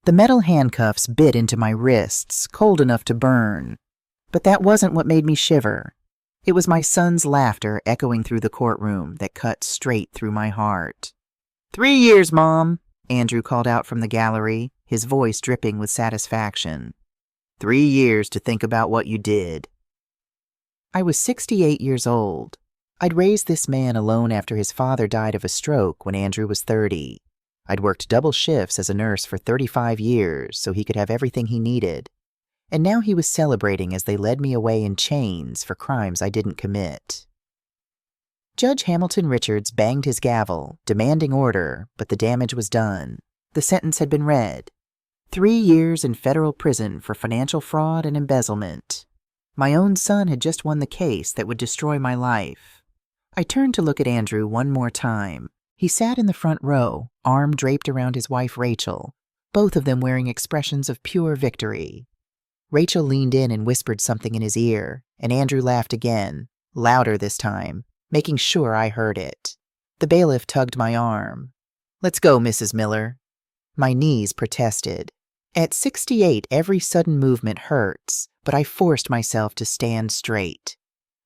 The metal handcuffs bit into my wrists, cold enough to burn. But that wasn't what made me shiver. It was my son's laughter echoing through the courtroom that cut straight through my heart. 3 years, Mom, Andrew called out from the gallery, his voice dripping with satisfaction. 3 years to think about what you did. I was 68 years old. I'd raised this man alone after his father died of a stroke when Andrew was 30. I'd worked double shifts as a nurse for 35 years so he could have everything he needed. And now he was celebrating as they led me away in chains for crimes I didn't commit. Judge Hamilton Richards banged his gavel, demanding order, but the damage was done. The sentence had been read. 3 years in federal prison for financial fraud and embezzlement. My own son had just won the case that would destroy my life. I turned to look at Andrew one more time. He sat in the front row, arm draped around his wife Rachel, both of them wearing expressions of pure victory. Rachel leaned in and whispered something in his ear, and Andrew laughed again, louder this time, making sure I heard it. The bailiff tugged my arm. "Let's go, Mrs. Miller." My knees protested. At 68, every sudden movement hurts, but I forced myself to stand straight.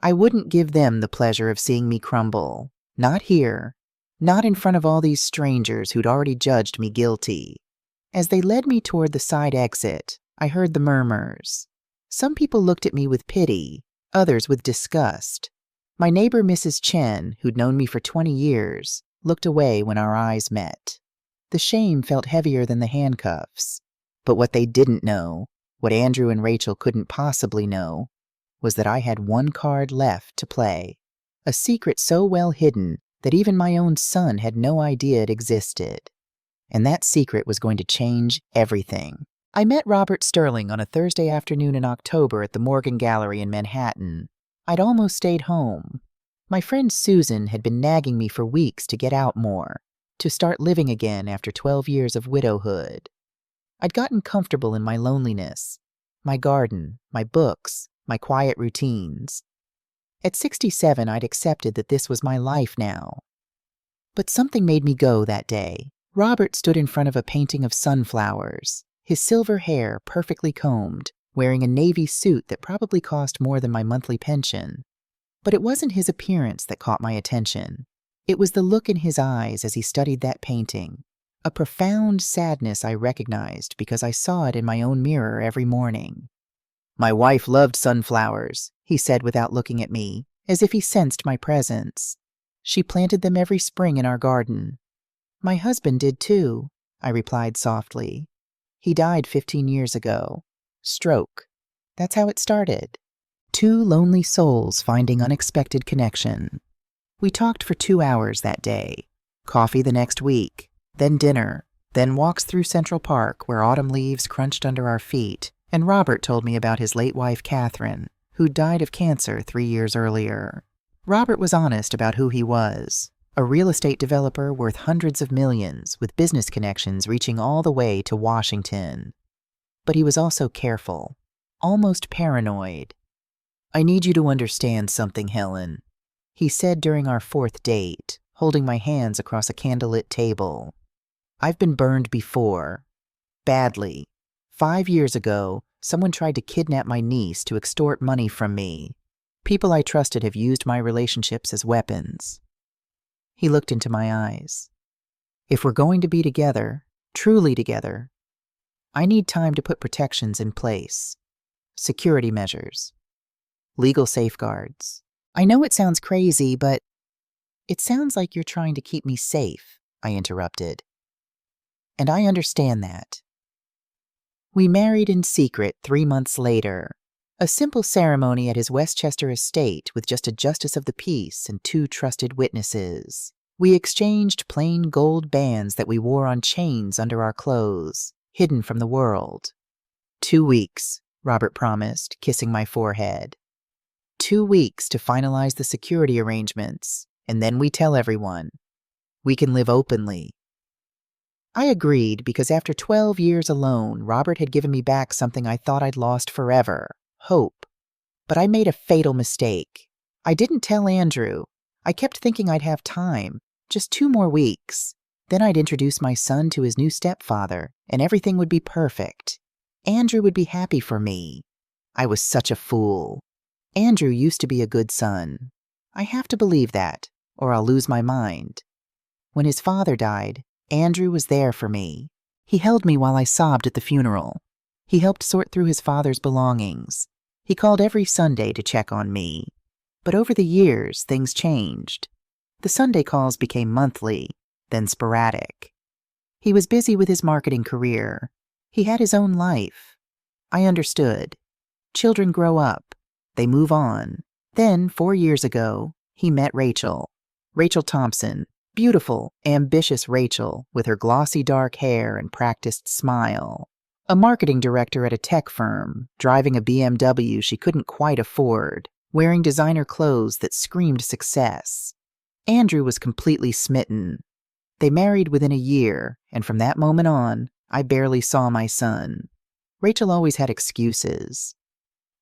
I wouldn't give them the pleasure of seeing me crumble. Not here. Not in front of all these strangers who'd already judged me guilty. As they led me toward the side exit, I heard the murmurs. Some people looked at me with pity, others with disgust. My neighbor, Mrs. Chen, who'd known me for 20 years, looked away when our eyes met. The shame felt heavier than the handcuffs. But what they didn't know, what Andrew and Rachel couldn't possibly know, was that I had one card left to play. A secret so well hidden that even my own son had no idea it existed. And that secret was going to change everything. I met Robert Sterling on a Thursday afternoon in October at the Morgan Gallery in Manhattan. I'd almost stayed home. My friend Susan had been nagging me for weeks to get out more, to start living again after 12 years of widowhood. I'd gotten comfortable in my loneliness, my garden, my books, my quiet routines. At 67, I'd accepted that this was my life now. But something made me go that day. Robert stood in front of a painting of sunflowers, his silver hair perfectly combed, wearing a navy suit that probably cost more than my monthly pension. But it wasn't his appearance that caught my attention. It was the look in his eyes as he studied that painting. A profound sadness I recognized because I saw it in my own mirror every morning. "My wife loved sunflowers," he said without looking at me, as if he sensed my presence. "She planted them every spring in our garden." "My husband did too," I replied softly. "He died 15 years ago. Stroke. That's how it started. 2 lonely souls finding unexpected connection." We talked for 2 hours that day. Coffee the next week, then dinner, then walks through Central Park where autumn leaves crunched under our feet, and Robert told me about his late wife, Catherine, who died of cancer 3 years earlier. Robert was honest about who he was. A real estate developer worth hundreds of millions with business connections reaching all the way to Washington. But he was also careful, almost paranoid. "I need you to understand something, Helen," he said during our 4th date, holding my hands across a candlelit table. "I've been burned before. Badly. 5 years ago, someone tried to kidnap my niece to extort money from me. People I trusted have used my relationships as weapons." He looked into my eyes. "If we're going to be together, truly together, I need time to put protections in place. Security measures. Legal safeguards. I know it sounds crazy, but..." "It sounds like you're trying to keep me safe," I interrupted. "And I understand that." We married in secret 3 months later. A simple ceremony at his Westchester estate with just a justice of the peace and 2 trusted witnesses. We exchanged plain gold bands that we wore on chains under our clothes, hidden from the world. 2 weeks, Robert promised, kissing my forehead. 2 weeks to finalize the security arrangements, and then we tell everyone. We can live openly. I agreed because after 12 years alone, Robert had given me back something I thought I'd lost forever, hope. But I made a fatal mistake. I didn't tell Andrew. I kept thinking I'd have time, just 2 more weeks. Then I'd introduce my son to his new stepfather, and everything would be perfect. Andrew would be happy for me. I was such a fool. Andrew used to be a good son. I have to believe that, or I'll lose my mind. When his father died, Andrew was there for me. He held me while I sobbed at the funeral. He helped sort through his father's belongings. He called every Sunday to check on me. But over the years, things changed. The Sunday calls became monthly, then sporadic. He was busy with his marketing career. He had his own life. I understood. Children grow up. They move on. Then, 4 years ago, he met Rachel. Rachel Thompson, beautiful, ambitious Rachel with her glossy dark hair and practiced smile. A marketing director at a tech firm, driving a BMW she couldn't quite afford, wearing designer clothes that screamed success. Andrew was completely smitten. They married within a year, and from that moment on, I barely saw my son. Rachel always had excuses.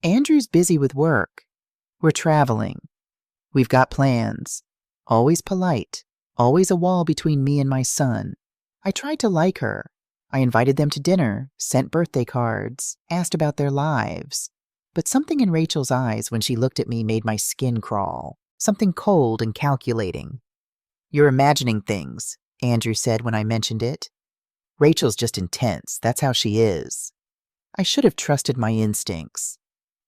Andrew's busy with work. We're traveling. We've got plans. Always polite. Always a wall between me and my son. I tried to like her. I invited them to dinner, sent birthday cards, asked about their lives. But something in Rachel's eyes when she looked at me made my skin crawl. Something cold and calculating. "You're imagining things," Andrew said when I mentioned it. "Rachel's just intense. That's how she is." I should have trusted my instincts.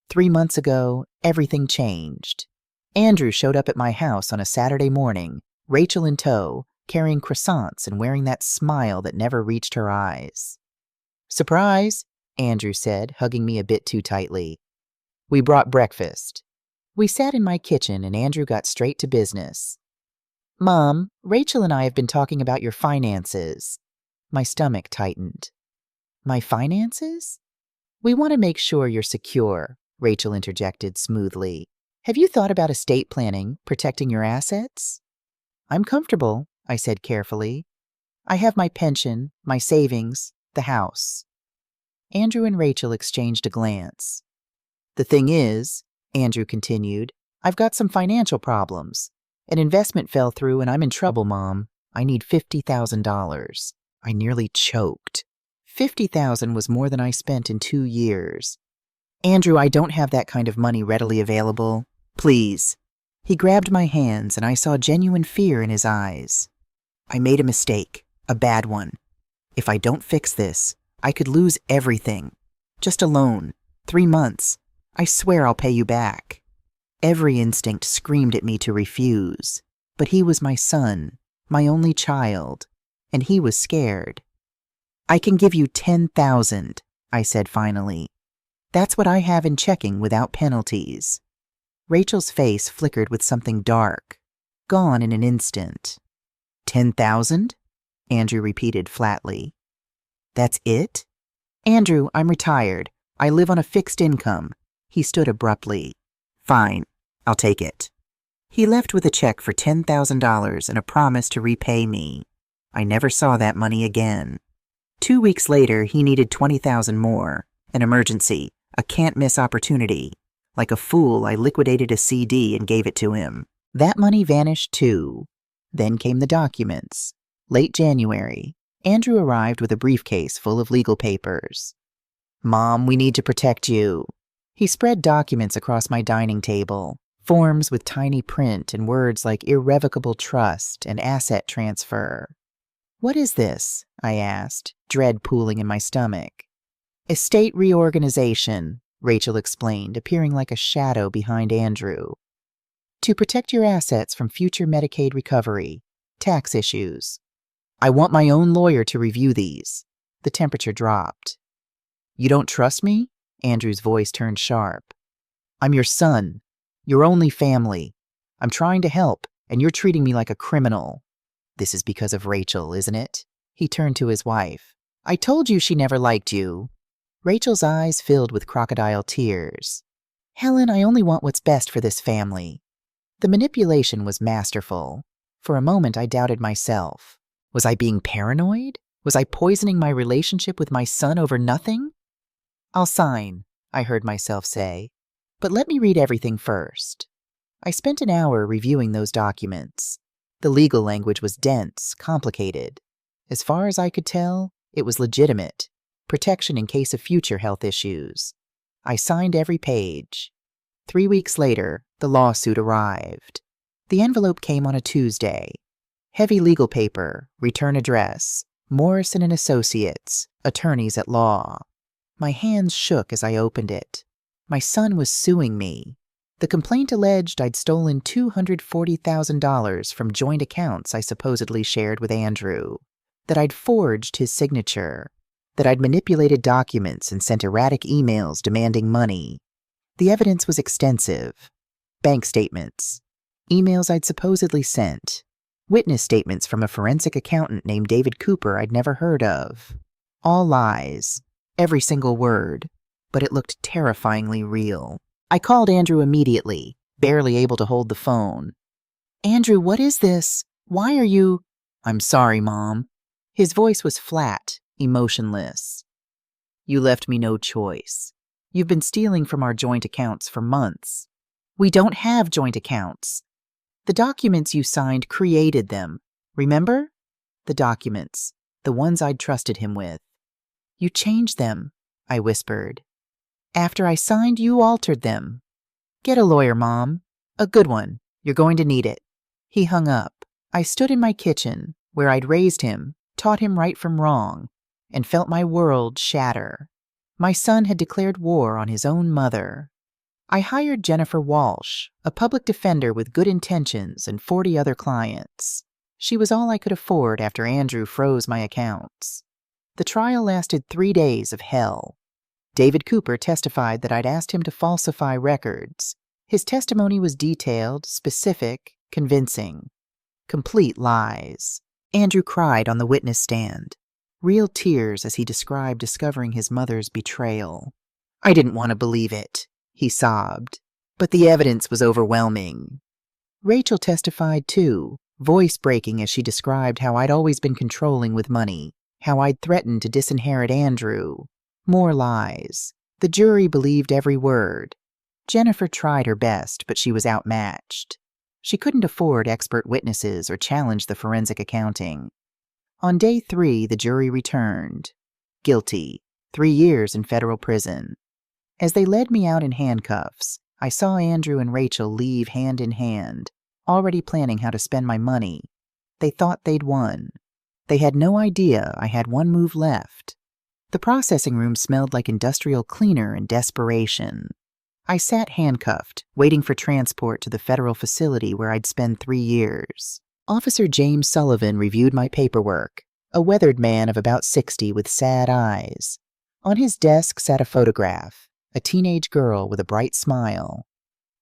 3 months ago, everything changed. Andrew showed up at my house on a Saturday morning, Rachel in tow, carrying croissants and wearing that smile that never reached her eyes. "Surprise," Andrew said, hugging me a bit too tightly. "We brought breakfast." We sat in my kitchen and Andrew got straight to business. "Mom, Rachel and I have been talking about your finances." My stomach tightened. "My finances?" "We want to make sure you're secure," Rachel interjected smoothly. "Have you thought about estate planning, protecting your assets?" "I'm comfortable," I said carefully. "I have my pension, my savings, the house." Andrew and Rachel exchanged a glance. "The thing is," Andrew continued, "I've got some financial problems. An investment fell through and I'm in trouble, Mom. I need $50,000. I nearly choked. $50,000 was more than I spent in 2 years. "Andrew, I don't have that kind of money readily available. Please." He grabbed my hands and I saw genuine fear in his eyes. "I made a mistake, a bad one. If I don't fix this, I could lose everything. Just a loan, 3 months. I swear I'll pay you back." Every instinct screamed at me to refuse, but he was my son, my only child, and he was scared. "I can give you $10,000, I said finally. "That's what I have in checking without penalties." Rachel's face flickered with something dark, gone in an instant. $10,000? Andrew repeated flatly. "That's it?" "Andrew, I'm retired. I live on a fixed income." He stood abruptly. "Fine, I'll take it." He left with a check for $10,000 and a promise to repay me. I never saw that money again. 2 weeks later, he needed $20,000 more. An emergency, a can't-miss opportunity. Like a fool, I liquidated a CD and gave it to him. That money vanished too. Then came the documents. Late January, Andrew arrived with a briefcase full of legal papers. "Mom, we need to protect you." He spread documents across my dining table, forms with tiny print and words like irrevocable trust and asset transfer. "What is this?" I asked, dread pooling in my stomach. "Estate reorganization," Rachel explained, appearing like a shadow behind Andrew. "To protect your assets from future Medicaid recovery, tax issues. I want my own lawyer to review these." The temperature dropped. "You don't trust me?" Andrew's voice turned sharp. "I'm your son, your only family. I'm trying to help, and you're treating me like a criminal." "This is because of Rachel, isn't it?" He turned to his wife. "I told you she never liked you." Rachel's eyes filled with crocodile tears. "Helen, I only want what's best for this family." The manipulation was masterful. For a moment, I doubted myself. Was I being paranoid? Was I poisoning my relationship with my son over nothing? "I'll sign," I heard myself say. "But let me read everything first." I spent an hour reviewing those documents. The legal language was dense, complicated. As far as I could tell, it was legitimate. Protection in case of future health issues. I signed every page. 3 weeks later, the lawsuit arrived. The envelope came on a Tuesday. Heavy legal paper, return address, Morrison and Associates, attorneys at law. My hands shook as I opened it. My son was suing me. The complaint alleged I'd stolen $240,000 from joint accounts I supposedly shared with Andrew, that I'd forged his signature, that I'd manipulated documents and sent erratic emails demanding money. The evidence was extensive. Bank statements, emails I'd supposedly sent, witness statements from a forensic accountant named David Cooper I'd never heard of. All lies, every single word, but it looked terrifyingly real. I called Andrew immediately, barely able to hold the phone. "Andrew, what is this? Why are you—" "I'm sorry, Mom." His voice was flat, emotionless. "You left me no choice. You've been stealing from our joint accounts for months." "We don't have joint accounts. The documents you signed created them. Remember? The documents, the ones I'd trusted him with." "You changed them," I whispered. "After I signed, you altered them. Get a lawyer, Mom. A good one. You're going to need it." He hung up. I stood in my kitchen, where I'd raised him, taught him right from wrong, and felt my world shatter. My son had declared war on his own mother. I hired Jennifer Walsh, a public defender with good intentions and 40 other clients. She was all I could afford after Andrew froze my accounts. The trial lasted 3 days of hell. David Cooper testified that I'd asked him to falsify records. His testimony was detailed, specific, convincing. Complete lies. Andrew cried on the witness stand. Real tears as he described discovering his mother's betrayal. "I didn't want to believe it," he sobbed. "But the evidence was overwhelming." Rachel testified too, voice breaking as she described how I'd always been controlling with money, how I'd threatened to disinherit Andrew. More lies. The jury believed every word. Jennifer tried her best, but she was outmatched. She couldn't afford expert witnesses or challenge the forensic accounting. On day 3, the jury returned. Guilty. 3 years in federal prison. As they led me out in handcuffs, I saw Andrew and Rachel leave hand in hand, already planning how to spend my money. They thought they'd won. They had no idea I had one move left. The processing room smelled like industrial cleaner and desperation. I sat handcuffed, waiting for transport to the federal facility where I'd spend 3 years. Officer James Sullivan reviewed my paperwork, a weathered man of about 60 with sad eyes. On his desk sat a photograph, a teenage girl with a bright smile.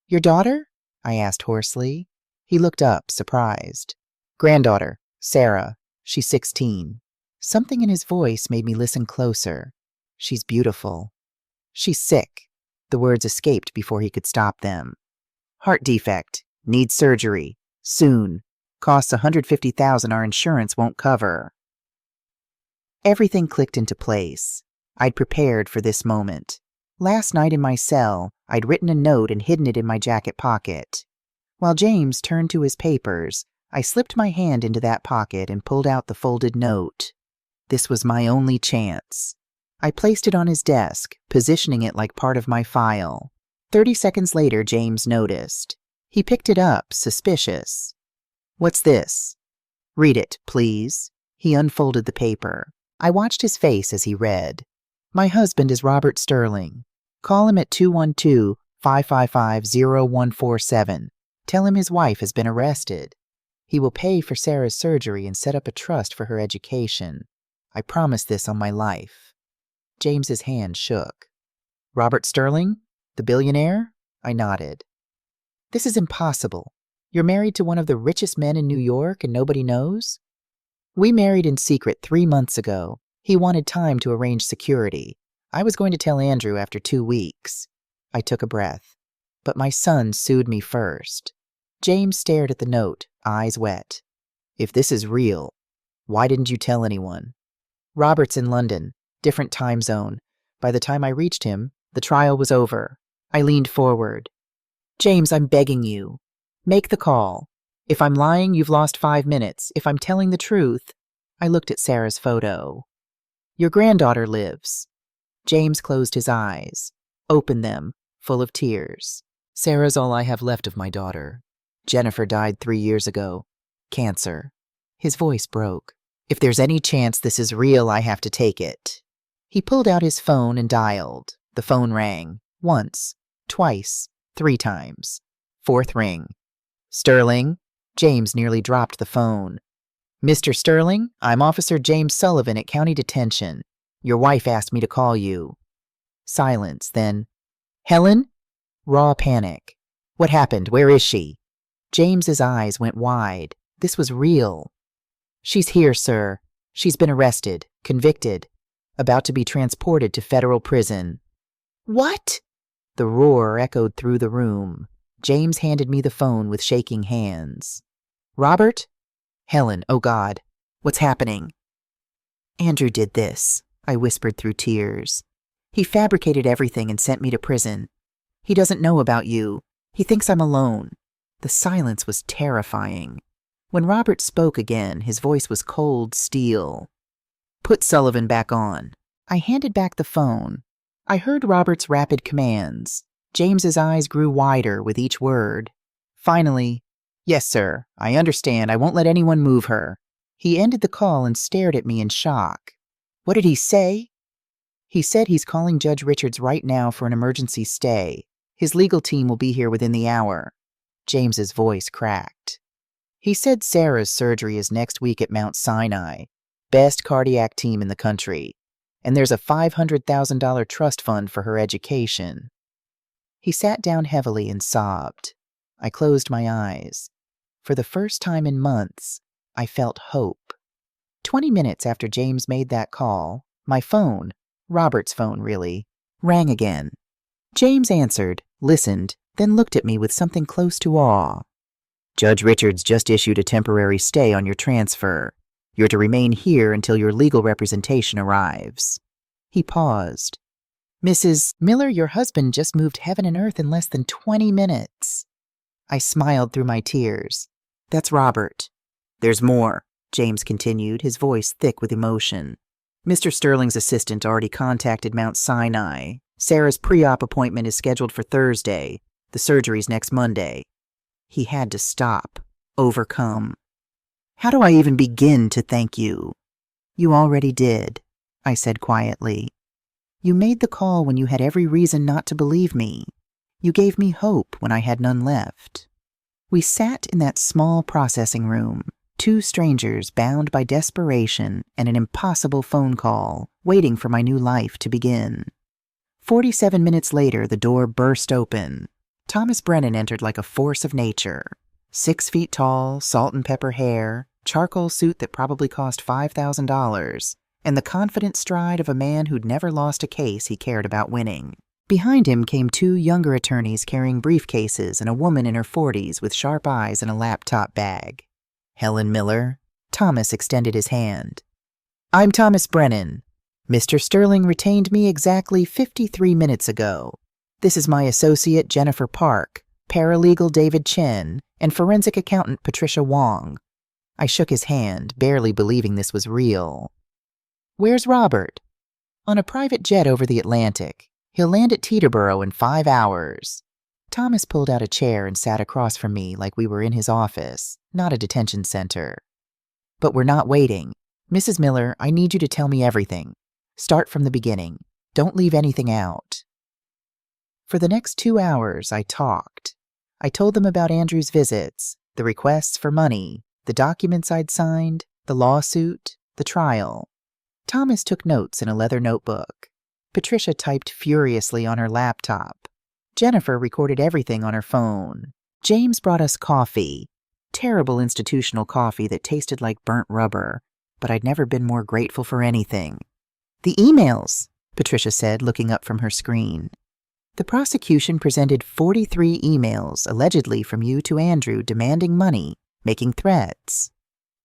"Your daughter?" I asked hoarsely. He looked up, surprised. "Granddaughter, Sarah. She's 16. Something in his voice made me listen closer. "She's beautiful." "She's sick." The words escaped before he could stop them. "Heart defect. Needs surgery. Soon. Costs $150,000 our insurance won't cover." Everything clicked into place. I'd prepared for this moment. Last night in my cell, I'd written a note and hidden it in my jacket pocket. While James turned to his papers, I slipped my hand into that pocket and pulled out the folded note. This was my only chance. I placed it on his desk, positioning it like part of my file. 30 seconds later, James noticed. He picked it up, suspicious. "What's this?" "Read it, please." He unfolded the paper. I watched his face as he read. "My husband is Robert Sterling. Call him at 212-555-0147. Tell him his wife has been arrested. He will pay for Sarah's surgery and set up a trust for her education. I promise this on my life." James's hand shook. "Robert Sterling? The billionaire?" I nodded. "This is impossible. You're married to one of the richest men in New York and nobody knows?" "We married in secret 3 months ago. He wanted time to arrange security. I was going to tell Andrew after 2 weeks. I took a breath. But my son sued me first. James stared at the note, eyes wet. "If this is real, why didn't you tell anyone?" "Robert's in London, different time zone. By the time I reached him, the trial was over." I leaned forward. "James, I'm begging you. Make the call. If I'm lying, you've lost 5 minutes. If I'm telling the truth..." I looked at Sarah's photo. Your granddaughter lives. James closed his eyes, opened them, full of tears. Sarah's all I have left of my daughter. Jennifer died 3 years ago. Cancer. His voice broke. If there's any chance this is real, I have to take it. He pulled out his phone and dialed. The phone rang. Once, twice, 3 times. 4th ring. Sterling? James nearly dropped the phone. Mr. Sterling, I'm Officer James Sullivan at County Detention. Your wife asked me to call you. Silence, then, Helen? Raw panic. What happened? Where is she? James's eyes went wide. This was real. She's here, sir. She's been arrested, convicted, about to be transported to federal prison. What? The roar echoed through the room. James handed me the phone with shaking hands. Robert? Helen, oh God, what's happening? Andrew did this, I whispered through tears. He fabricated everything and sent me to prison. He doesn't know about you. He thinks I'm alone. The silence was terrifying. When Robert spoke again, his voice was cold steel. Put Sullivan back on. I handed back the phone. I heard Robert's rapid commands. James's eyes grew wider with each word. Finally, yes, sir, I understand. I won't let anyone move her. He ended the call and stared at me in shock. What did he say? He said he's calling Judge Richards right now for an emergency stay. His legal team will be here within the hour. James's voice cracked. He said Sarah's surgery is next week at Mount Sinai, best cardiac team in the country, and there's a $500,000 trust fund for her education. He sat down heavily and sobbed. I closed my eyes. For the first time in months, I felt hope. 20 minutes after James made that call, my phone, Robert's phone really, rang again. James answered, listened, then looked at me with something close to awe. Judge Richards just issued a temporary stay on your transfer. You're to remain here until your legal representation arrives. He paused. Mrs. Miller, your husband just moved heaven and earth in less than 20 minutes. I smiled through my tears. That's Robert. There's more, James continued, his voice thick with emotion. Mr. Sterling's assistant already contacted Mount Sinai. Sarah's pre-op appointment is scheduled for Thursday. The surgery's next Monday. He had to stop, overcome. How do I even begin to thank you? You already did, I said quietly. You made the call when you had every reason not to believe me. You gave me hope when I had none left. We sat in that small processing room, 2 strangers bound by desperation and an impossible phone call, waiting for my new life to begin. 47 minutes later, the door burst open. Thomas Brennan entered like a force of nature. 6 feet tall, salt and pepper hair, charcoal suit that probably cost $5,000, and the confident stride of a man who'd never lost a case he cared about winning. Behind him came 2 younger attorneys carrying briefcases and a woman in her 40s with sharp eyes and a laptop bag. Helen Miller. Thomas extended his hand. I'm Thomas Brennan. Mr. Sterling retained me exactly 53 minutes ago. This is my associate Jennifer Park, paralegal David Chen, and forensic accountant Patricia Wong. I shook his hand, barely believing this was real. Where's Robert? On a private jet over the Atlantic. He'll land at Teterboro in 5 hours. Thomas pulled out a chair and sat across from me like we were in his office, not a detention center. But we're not waiting. Mrs. Miller, I need you to tell me everything. Start from the beginning. Don't leave anything out. For the next 2 hours, I talked. I told them about Andrew's visits, the requests for money, the documents I'd signed, the lawsuit, the trial. Thomas took notes in a leather notebook. Patricia typed furiously on her laptop. Jennifer recorded everything on her phone. James brought us coffee. Terrible institutional coffee that tasted like burnt rubber, but I'd never been more grateful for anything. The emails, Patricia said, looking up from her screen. The prosecution presented 43 emails allegedly from you to Andrew demanding money, making threats.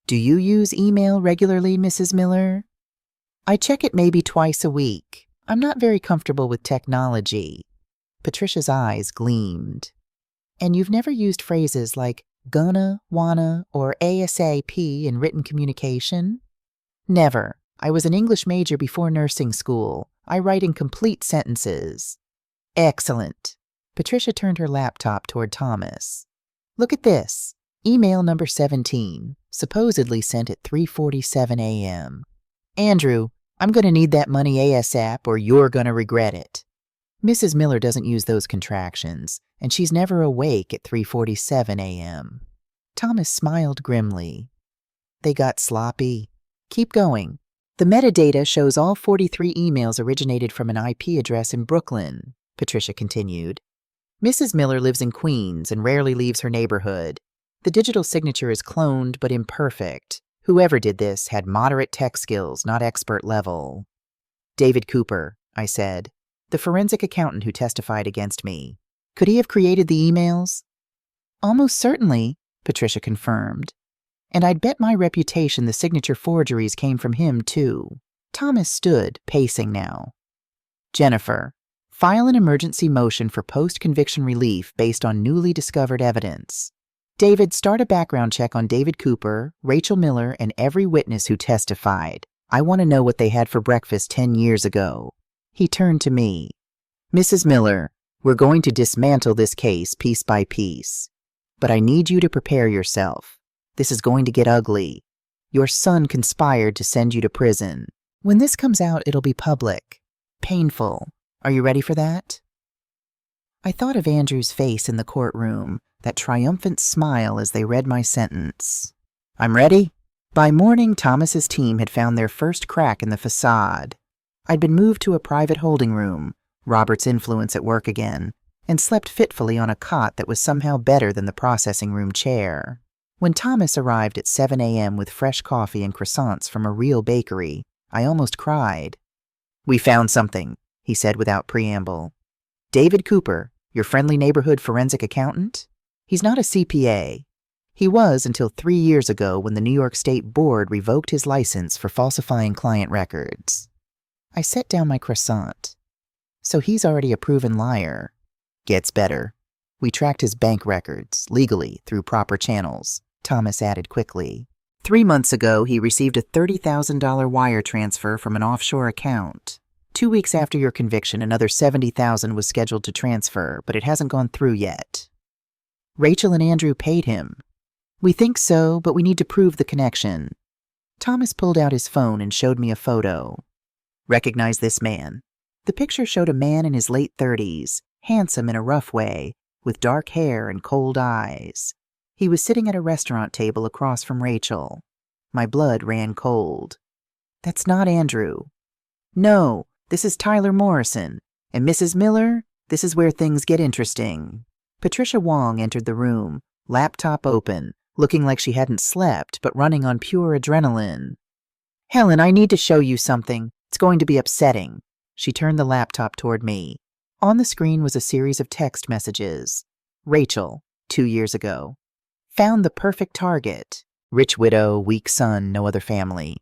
Do you use email regularly, Mrs. Miller? I check it maybe twice a week. I'm not very comfortable with technology. Patricia's eyes gleamed. And you've never used phrases like gonna, wanna, or ASAP in written communication? Never. I was an English major before nursing school. I write in complete sentences. Excellent. Patricia turned her laptop toward Thomas. Look at this. Email number 17, supposedly sent at 3:47 a.m. Andrew, I'm going to need that money ASAP or you're going to regret it. Mrs. Miller doesn't use those contractions, and she's never awake at 3:47 a.m. Thomas smiled grimly. They got sloppy. Keep going. The metadata shows all 43 emails originated from an IP address in Brooklyn, Patricia continued. Mrs. Miller lives in Queens and rarely leaves her neighborhood. The digital signature is cloned but imperfect. Whoever did this had moderate tech skills, not expert level. David Cooper, I said, the forensic accountant who testified against me. Could he have created the emails? Almost certainly, Patricia confirmed. And I'd bet my reputation the signature forgeries came from him, too. Thomas stood, pacing now. Jennifer, file an emergency motion for post-conviction relief based on newly discovered evidence. David, start a background check on David Cooper, Rachel Miller, and every witness who testified. I want to know what they had for breakfast 10 years ago. He turned to me. Mrs. Miller, we're going to dismantle this case piece by piece. But I need you to prepare yourself. This is going to get ugly. Your son conspired to send you to prison. When this comes out, it'll be public. Painful. Are you ready for that? I thought of Andrew's face in the courtroom, that triumphant smile as they read my sentence. I'm ready. By morning, Thomas's team had found their first crack in the facade. I'd been moved to a private holding room, Robert's influence at work again, and slept fitfully on a cot that was somehow better than the processing room chair. When Thomas arrived at 7 a.m. with fresh coffee and croissants from a real bakery, I almost cried. We found something, he said without preamble. David Cooper, your friendly neighborhood forensic accountant? He's not a CPA. He was until 3 years ago when the New York State Board revoked his license for falsifying client records. I set down my croissant. So he's already a proven liar. Gets better. We tracked his bank records, legally, through proper channels, Thomas added quickly. 3 months ago, he received a $30,000 wire transfer from an offshore account. 2 weeks after your conviction, another $70,000 was scheduled to transfer, but it hasn't gone through yet. Rachel and Andrew paid him. We think so, but we need to prove the connection. Thomas pulled out his phone and showed me a photo. Recognize this man. The picture showed a man in his late 30s, handsome in a rough way, with dark hair and cold eyes. He was sitting at a restaurant table across from Rachel. My blood ran cold. That's not Andrew. No, this is Tyler Morrison. And Mrs. Miller, this is where things get interesting. Patricia Wong entered the room, laptop open, looking like she hadn't slept, but running on pure adrenaline. Helen, I need to show you something. It's going to be upsetting. She turned the laptop toward me. On the screen was a series of text messages. Rachel, 2 years ago. Found the perfect target. Rich widow, weak son, no other family.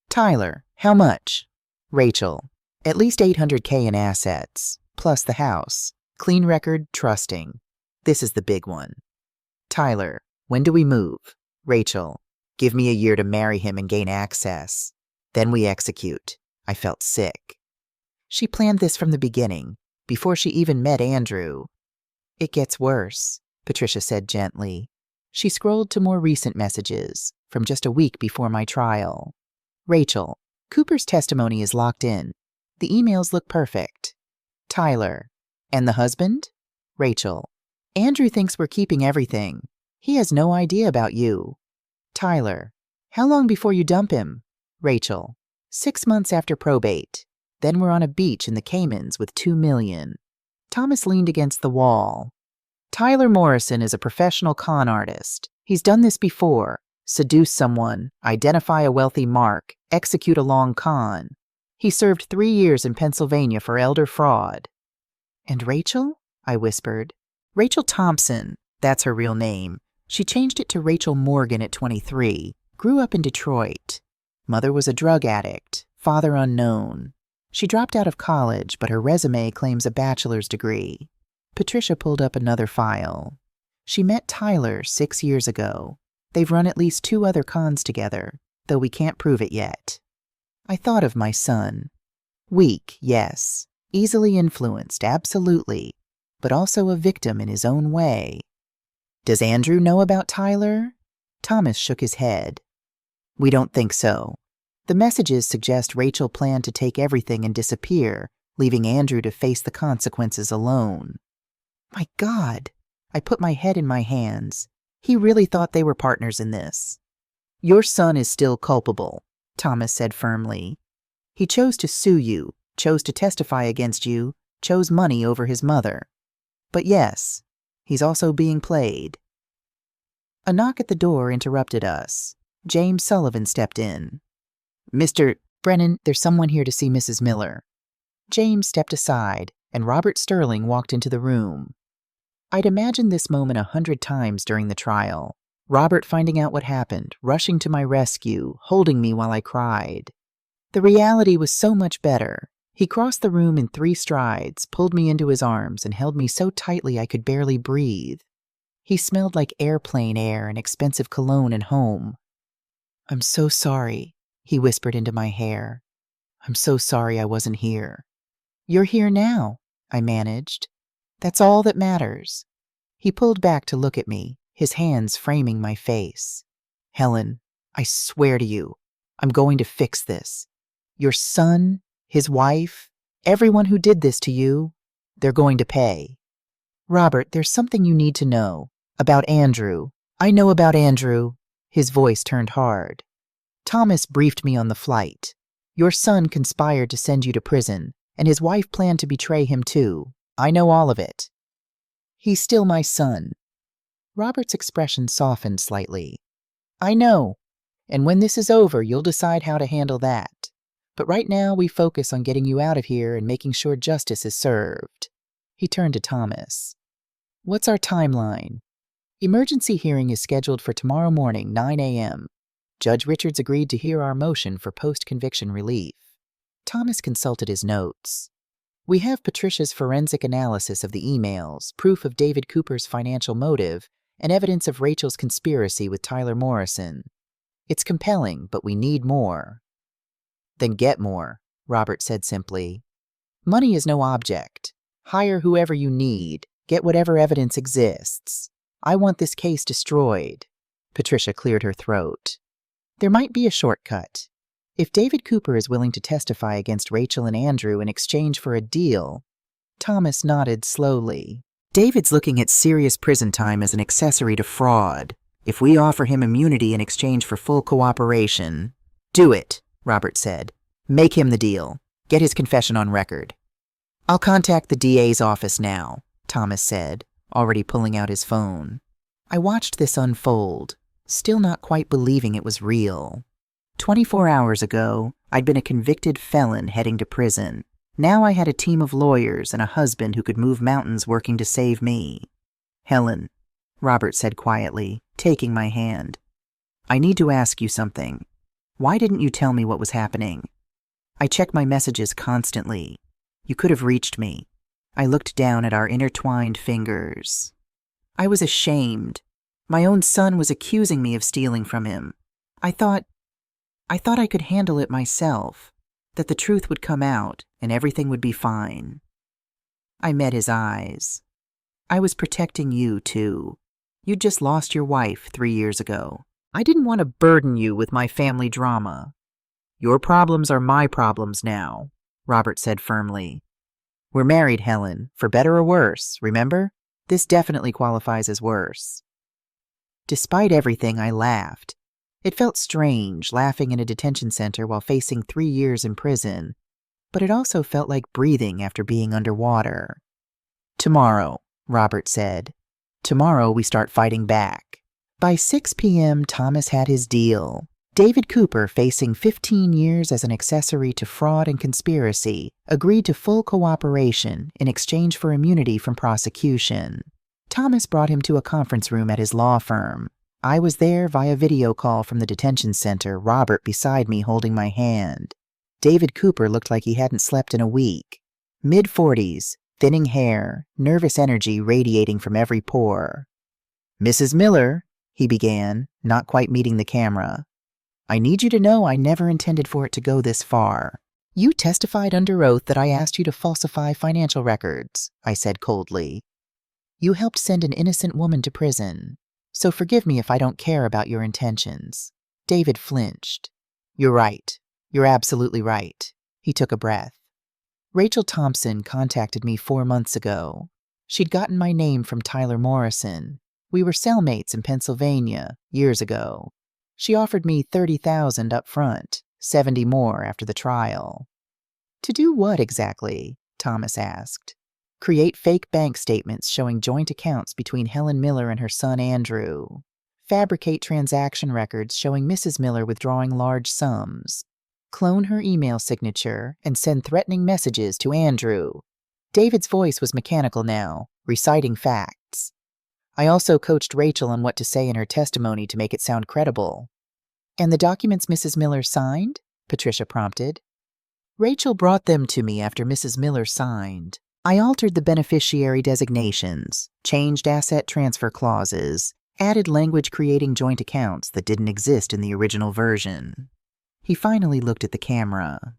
Tyler, how much? Rachel, at least $800K in assets, plus the house. Clean record, trusting. This is the big one. Tyler, when do we move? Rachel, give me a year to marry him and gain access. Then we execute. I felt sick. She planned this from the beginning, before she even met Andrew. It gets worse, Patricia said gently. She scrolled to more recent messages, from just a week before my trial. Rachel, Cooper's testimony is locked in. The emails look perfect. Tyler, and the husband? Rachel, Andrew thinks we're keeping everything. He has no idea about you. Tyler, how long before you dump him? Rachel, 6 months after probate. Then we're on a beach in the Caymans with $2 million. Thomas leaned against the wall. Tyler Morrison is a professional con artist. He's done this before. Seduce someone, identify a wealthy mark, execute a long con. He served 3 years in Pennsylvania for elder fraud. And Rachel? I whispered. Rachel Thompson. That's her real name. She changed it to Rachel Morgan at 23. Grew up in Detroit. Mother was a drug addict. Father unknown. She dropped out of college, but her resume claims a bachelor's degree. Patricia pulled up another file. She met Tyler 6 years ago. They've run at least 2 other cons together. though we can't prove it yet. I thought of my son. Weak, yes. Easily influenced, absolutely. But also a victim in his own way. Does Andrew know about Tyler? Thomas shook his head. We don't think so. The messages suggest Rachel planned to take everything and disappear, leaving Andrew to face the consequences alone. My God! I put my head in my hands. He really thought they were partners in this. Your son is still culpable, Thomas said firmly. He chose to sue you, chose to testify against you, chose money over his mother. But yes, he's also being played. A knock at the door interrupted us. James Sullivan stepped in. Mr. Brennan, there's someone here to see Mrs. Miller. James stepped aside, and Robert Sterling walked into the room. I'd imagined this moment 100 times during the trial. Robert finding out what happened, rushing to my rescue, holding me while I cried. The reality was so much better. He crossed the room in 3 strides, pulled me into his arms, and held me so tightly I could barely breathe. He smelled like airplane air and expensive cologne and home. I'm so sorry, he whispered into my hair. I'm so sorry I wasn't here. You're here now, I managed. That's all that matters. He pulled back to look at me, his hands framing my face. Helen, I swear to you, I'm going to fix this. Your son, his wife, everyone who did this to you, they're going to pay. Robert, there's something you need to know. About Andrew. I know about Andrew. His voice turned hard. Thomas briefed me on the flight. Your son conspired to send you to prison, and his wife planned to betray him too. I know all of it. He's still my son. Robert's expression softened slightly. I know, and when this is over, you'll decide how to handle that. But right now, we focus on getting you out of here and making sure justice is served. He turned to Thomas. What's our timeline? Emergency hearing is scheduled for tomorrow morning, 9 a.m. Judge Richards agreed to hear our motion for post-conviction relief. Thomas consulted his notes. We have Patricia's forensic analysis of the emails, proof of David Cooper's financial motive, and evidence of Rachel's conspiracy with Tyler Morrison. It's compelling, but we need more. Then get more, Robert said simply. Money is no object. Hire whoever you need. Get whatever evidence exists. I want this case destroyed. Patricia cleared her throat. There might be a shortcut. If David Cooper is willing to testify against Rachel and Andrew in exchange for a deal, Thomas nodded slowly. David's looking at serious prison time as an accessory to fraud. If we offer him immunity in exchange for full cooperation, do it, Robert said. Make him the deal. Get his confession on record. I'll contact the DA's office now, Thomas said, already pulling out his phone. I watched this unfold, still not quite believing it was real. 24 hours ago, I'd been a convicted felon heading to prison. Now I had a team of lawyers and a husband who could move mountains working to save me. Helen, Robert said quietly, taking my hand. I need to ask you something. Why didn't you tell me what was happening? I check my messages constantly. You could have reached me. I looked down at our intertwined fingers. I was ashamed. My own son was accusing me of stealing from him. I thought I could handle it myself, that the truth would come out and everything would be fine. I met his eyes. I was protecting you, too. You'd just lost your wife 3 years ago. I didn't want to burden you with my family drama. Your problems are my problems now, Robert said firmly. We're married, Helen, for better or worse, remember? This definitely qualifies as worse. Despite everything, I laughed. It felt strange, laughing in a detention center while facing 3 years in prison, but it also felt like breathing after being underwater. Tomorrow, Robert said. Tomorrow we start fighting back. By 6 p.m., Thomas had his deal. David Cooper, facing 15 years as an accessory to fraud and conspiracy, agreed to full cooperation in exchange for immunity from prosecution. Thomas brought him to a conference room at his law firm. I was there via video call from the detention center, Robert beside me holding my hand. David Cooper looked like he hadn't slept in a week. Mid-40s, thinning hair, nervous energy radiating from every pore. Mrs. Miller, he began, not quite meeting the camera. I need you to know I never intended for it to go this far. You testified under oath that I asked you to falsify financial records, I said coldly. You helped send an innocent woman to prison, so forgive me if I don't care about your intentions. David flinched. You're right. You're absolutely right. He took a breath. Rachel Thompson contacted me 4 months ago. She'd gotten my name from Tyler Morrison. We were cellmates in Pennsylvania years ago. She offered me $30,000 up front, $70,000 more after the trial. To do what exactly? Thomas asked. Create fake bank statements showing joint accounts between Helen Miller and her son Andrew. Fabricate transaction records showing Mrs. Miller withdrawing large sums. Clone her email signature and send threatening messages to Andrew. David's voice was mechanical now, reciting facts. I also coached Rachel on what to say in her testimony to make it sound credible. And the documents Mrs. Miller signed? Patricia prompted. Rachel brought them to me after Mrs. Miller signed. I altered the beneficiary designations, changed asset transfer clauses, added language creating joint accounts that didn't exist in the original version. He finally looked at the camera.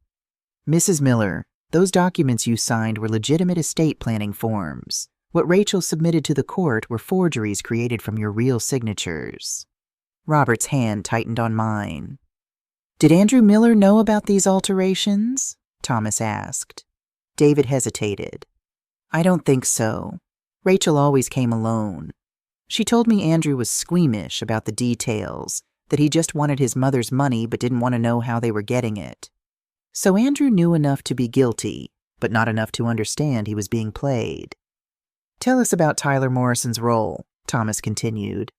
Mrs. Miller, those documents you signed were legitimate estate planning forms. What Rachel submitted to the court were forgeries created from your real signatures. Robert's hand tightened on mine. Did Andrew Miller know about these alterations? Thomas asked. David hesitated. I don't think so. Rachel always came alone. She told me Andrew was squeamish about the details, that he just wanted his mother's money but didn't want to know how they were getting it. So Andrew knew enough to be guilty, but not enough to understand he was being played. Tell us about Tyler Morrison's role, Thomas continued.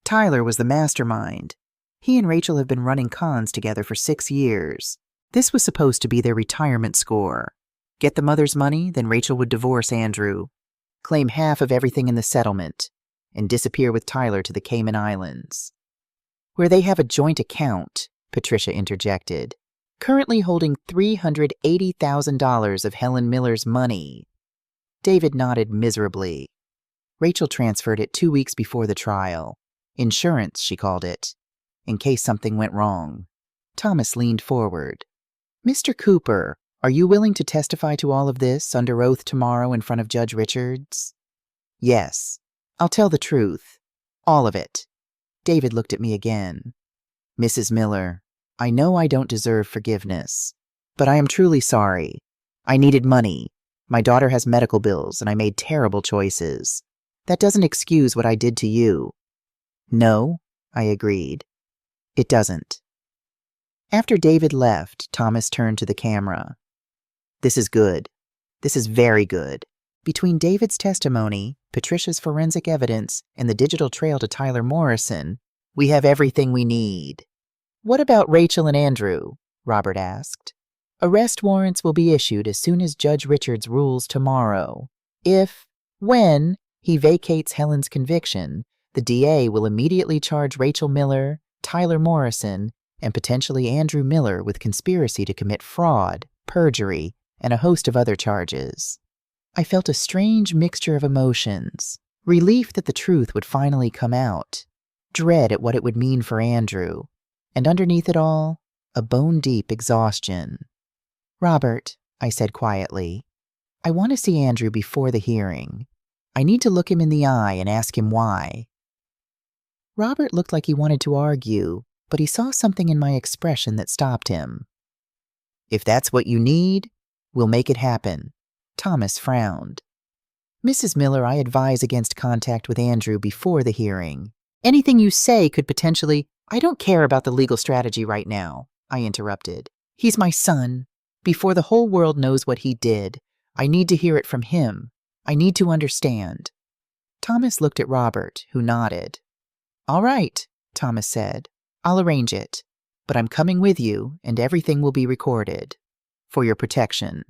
Tyler was the mastermind. He and Rachel have been running cons together for 6 years. This was supposed to be their retirement score. Get the mother's money, then Rachel would divorce Andrew, claim half of everything in the settlement, and disappear with Tyler to the Cayman Islands. Where they have a joint account, Patricia interjected, currently holding $380,000 of Helen Miller's money. David nodded miserably. Rachel transferred it 2 weeks before the trial. Insurance, she called it, in case something went wrong. Thomas leaned forward. Mr. Cooper, are you willing to testify to all of this under oath tomorrow in front of Judge Richards? Yes. I'll tell the truth. All of it. David looked at me again. Mrs. Miller, I know I don't deserve forgiveness, but I am truly sorry. I needed money. My daughter has medical bills, and I made terrible choices. That doesn't excuse what I did to you. No, I agreed. It doesn't. After David left, Thomas turned to the camera. This is good. This is very good. Between David's testimony, Patricia's forensic evidence, and the digital trail to Tyler Morrison, we have everything we need. What about Rachel and Andrew? Robert asked. Arrest warrants will be issued as soon as Judge Richards rules tomorrow. When he vacates Helen's conviction, the DA will immediately charge Rachel Miller, Tyler Morrison, and potentially Andrew Miller with conspiracy to commit fraud, perjury, and a host of other charges. I felt a strange mixture of emotions, relief that the truth would finally come out, dread at what it would mean for Andrew, and underneath it all, a bone-deep exhaustion. Robert, I said quietly, I want to see Andrew before the hearing. I need to look him in the eye and ask him why. Robert looked like he wanted to argue, but he saw something in my expression that stopped him. If that's what you need, we'll make it happen. Thomas frowned. Mrs. Miller, I advise against contact with Andrew before the hearing. Anything you say could potentially— I don't care about the legal strategy right now, I interrupted. He's my son. Before the whole world knows what he did, I need to hear it from him. I need to understand. Thomas looked at Robert, who nodded. All right, Thomas said. I'll arrange it. But I'm coming with you, and everything will be recorded. For your protection.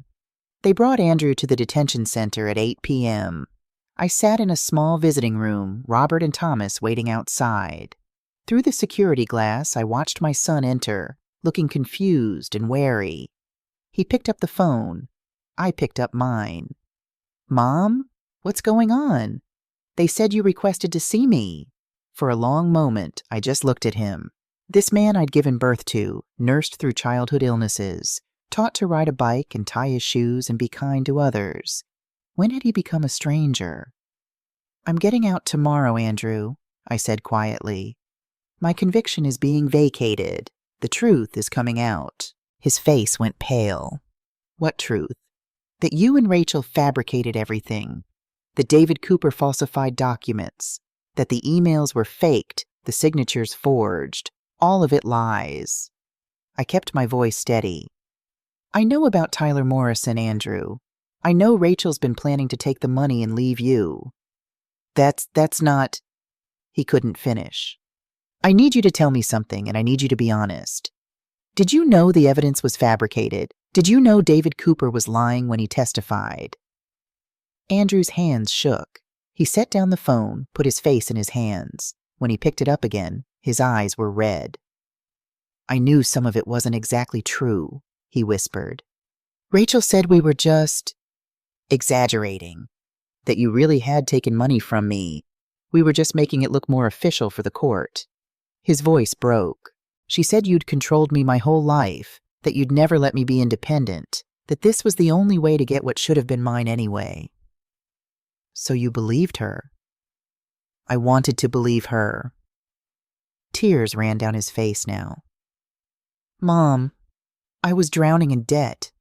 They brought Andrew to the detention center at 8 p.m. I sat in a small visiting room, Robert and Thomas waiting outside. Through the security glass, I watched my son enter, looking confused and wary. He picked up the phone. I picked up mine. Mom? What's going on? They said you requested to see me. For a long moment, I just looked at him. This man I'd given birth to, nursed through childhood illnesses, taught to ride a bike and tie his shoes and be kind to others. When had he become a stranger? "I'm getting out tomorrow, Andrew," I said quietly. "My conviction is being vacated. The truth is coming out." His face went pale. "What truth?" "That you and Rachel fabricated everything. That David Cooper falsified documents. That the emails were faked, the signatures forged. All of it lies." I kept my voice steady. "I know about Tyler Morrison, Andrew. I know Rachel's been planning to take the money and leave you." That's not..." He couldn't finish. "I need you to tell me something, and I need you to be honest. Did you know the evidence was fabricated? Did you know David Cooper was lying when he testified?" Andrew's hands shook. He set down the phone, put his face in his hands. When he picked it up again, his eyes were red. "I knew some of it wasn't exactly true," he whispered. "Rachel said we were just exaggerating. That you really had taken money from me. We were just making it look more official for the court." His voice broke. "She said you'd controlled me my whole life, that you'd never let me be independent, that this was the only way to get what should have been mine anyway." "So you believed her?" "I wanted to believe her." Tears ran down his face now. "Mom, I was drowning in debt.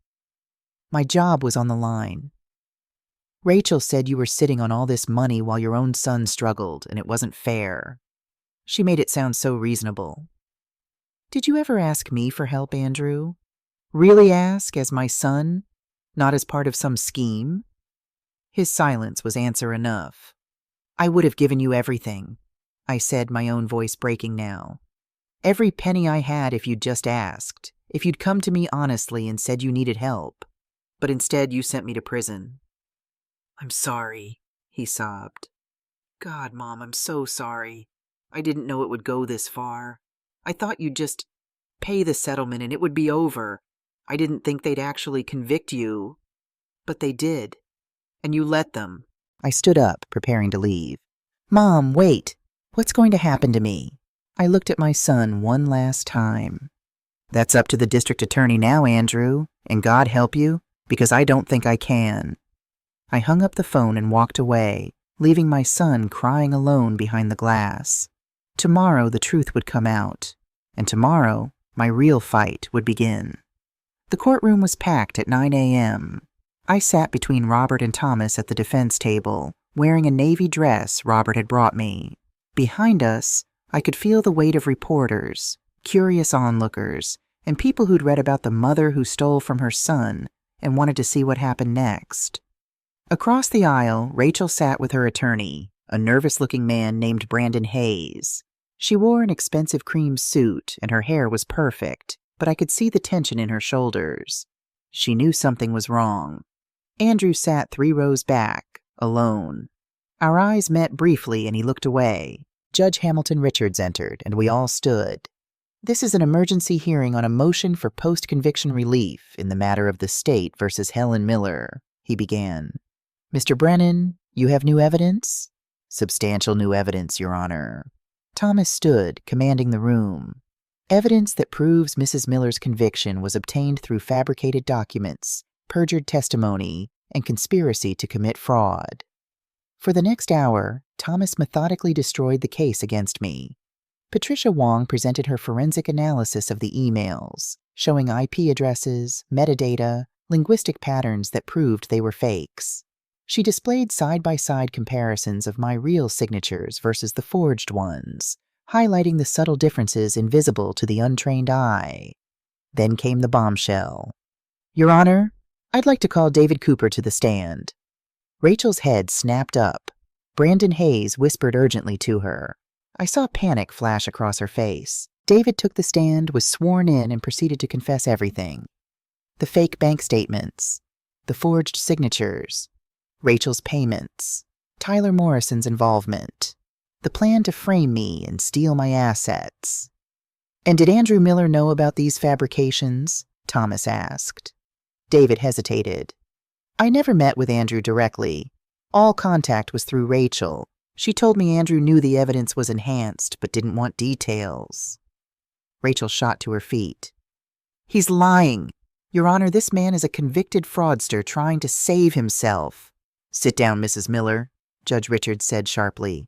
My job was on the line. Rachel said you were sitting on all this money while your own son struggled, and it wasn't fair. She made it sound so reasonable. Did you ever ask me for help, Andrew? Really ask, as my son, not as part of some scheme?" His silence was answer enough. "I would have given you everything," I said, my own voice breaking now. "Every penny I had if you'd just asked, if you'd come to me honestly and said you needed help. But instead you sent me to prison." "I'm sorry," he sobbed. "God, Mom, I'm so sorry. I didn't know it would go this far. I thought you'd just pay the settlement and it would be over. I didn't think they'd actually convict you. But they did. And you let them." I stood up, preparing to leave. "Mom, wait. What's going to happen to me?" I looked at my son one last time. "That's up to the district attorney now, Andrew, and God help you, because I don't think I can." I hung up the phone and walked away, leaving my son crying alone behind the glass. Tomorrow the truth would come out, and tomorrow my real fight would begin. The courtroom was packed at 9 a.m. I sat between Robert and Thomas at the defense table, wearing a navy dress Robert had brought me. Behind us, I could feel the weight of reporters, curious onlookers, and people who'd read about the mother who stole from her son and wanted to see what happened next. Across the aisle, Rachel sat with her attorney, a nervous-looking man named Brandon Hayes. She wore an expensive cream suit, and her hair was perfect, but I could see the tension in her shoulders. She knew something was wrong. Andrew sat 3 rows back, alone. Our eyes met briefly, and he looked away. Judge Hamilton Richards entered, and we all stood. "This is an emergency hearing on a motion for post-conviction relief in the matter of the state versus Helen Miller," he began. "Mr. Brennan, you have new evidence?" "Substantial new evidence, Your Honor." Thomas stood, commanding the room. "Evidence that proves Mrs. Miller's conviction was obtained through fabricated documents, perjured testimony, and conspiracy to commit fraud." For the next hour, Thomas methodically destroyed the case against me. Patricia Wong presented her forensic analysis of the emails, showing IP addresses, metadata, linguistic patterns that proved they were fakes. She displayed side-by-side comparisons of my real signatures versus the forged ones, highlighting the subtle differences invisible to the untrained eye. Then came the bombshell. "Your Honor, I'd like to call David Cooper to the stand." Rachel's head snapped up. Brandon Hayes whispered urgently to her. I saw panic flash across her face. David took the stand, was sworn in, and proceeded to confess everything. The fake bank statements, the forged signatures, Rachel's payments, Tyler Morrison's involvement, the plan to frame me and steal my assets. "And did Andrew Miller know about these fabrications?" Thomas asked. David hesitated. "I never met with Andrew directly. All contact was through Rachel. She told me Andrew knew the evidence was enhanced but didn't want details." Rachel shot to her feet. He's lying. Your Honor, this man is a convicted fraudster trying to save himself. Sit down, Mrs. Miller, Judge Richards said sharply.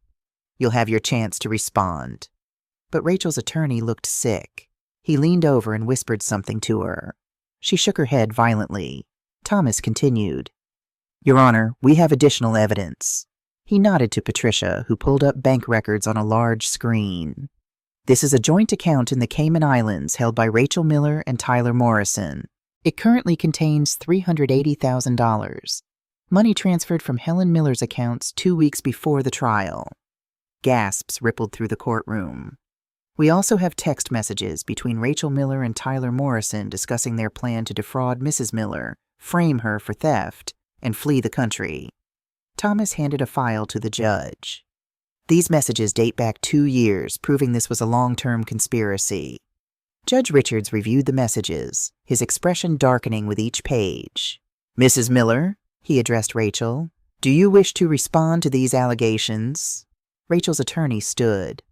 You'll have your chance to respond. But Rachel's attorney looked sick. He leaned over and whispered something to her. She shook her head violently. Thomas continued. Your Honor, we have additional evidence. He nodded to Patricia, who pulled up bank records on a large screen. This is a joint account in the Cayman Islands held by Rachel Miller and Tyler Morrison. It currently contains $380,000. Money transferred from Helen Miller's accounts 2 weeks before the trial. Gasps rippled through the courtroom. We also have text messages between Rachel Miller and Tyler Morrison discussing their plan to defraud Mrs. Miller, frame her for theft, and flee the country. Thomas handed a file to the judge. These messages date back 2 years, proving this was a long-term conspiracy. Judge Richards reviewed the messages, his expression darkening with each page. Mrs. Miller, he addressed Rachel, do you wish to respond to these allegations? Rachel's attorney stood.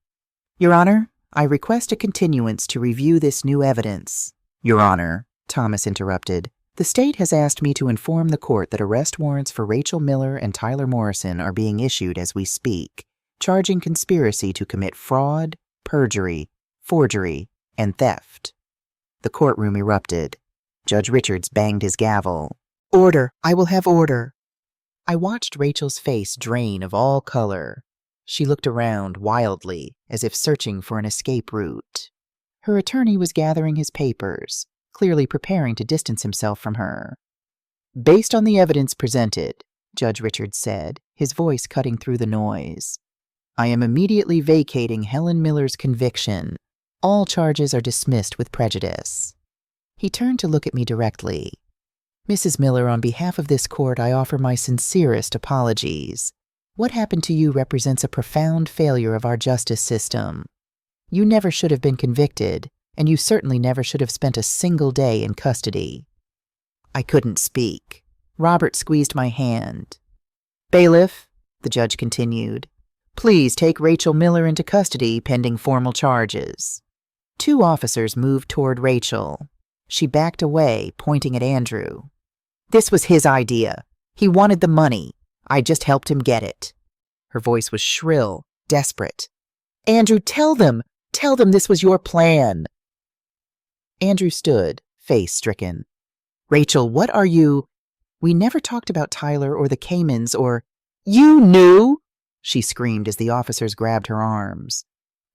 Your Honor, I request a continuance to review this new evidence. Your Honor, Thomas interrupted, the state has asked me to inform the court that arrest warrants for Rachel Miller and Tyler Morrison are being issued as we speak, charging conspiracy to commit fraud, perjury, forgery, and theft. The courtroom erupted. Judge Richards banged his gavel. Order! I will have order! I watched Rachel's face drain of all color. She looked around wildly, as if searching for an escape route. Her attorney was gathering his papers, clearly preparing to distance himself from her. Based on the evidence presented, Judge Richards said, his voice cutting through the noise, I am immediately vacating Helen Miller's conviction. All charges are dismissed with prejudice. He turned to look at me directly. Mrs. Miller, on behalf of this court, I offer my sincerest apologies. What happened to you represents a profound failure of our justice system. You never should have been convicted, and you certainly never should have spent a single day in custody. I couldn't speak. Robert squeezed my hand. Bailiff, the judge continued, please take Rachel Miller into custody pending formal charges. 2 officers moved toward Rachel. She backed away, pointing at Andrew. This was his idea. He wanted the money. I just helped him get it. Her voice was shrill, desperate. Andrew, tell them this was your plan. Andrew stood, face stricken. Rachel, what are you? We never talked about Tyler or the Caymans or... You knew? She screamed as the officers grabbed her arms.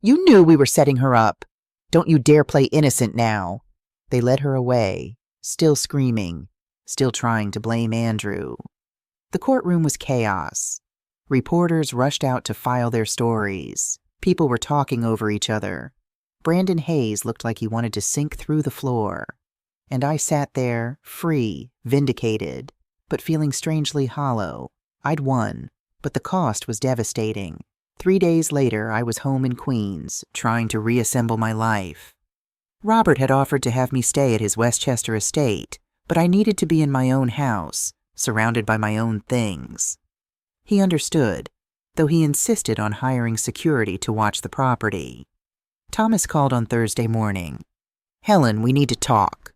You knew we were setting her up. Don't you dare play innocent now. They led her away, still screaming, still trying to blame Andrew. The courtroom was chaos. Reporters rushed out to file their stories. People were talking over each other. Brandon Hayes looked like he wanted to sink through the floor. And I sat there, free, vindicated, but feeling strangely hollow. I'd won, but the cost was devastating. 3 days later, I was home in Queens, trying to reassemble my life. Robert had offered to have me stay at his Westchester estate, but I needed to be in my own house, surrounded by my own things. He understood, though he insisted on hiring security to watch the property. Thomas called on Thursday morning. Helen, we need to talk.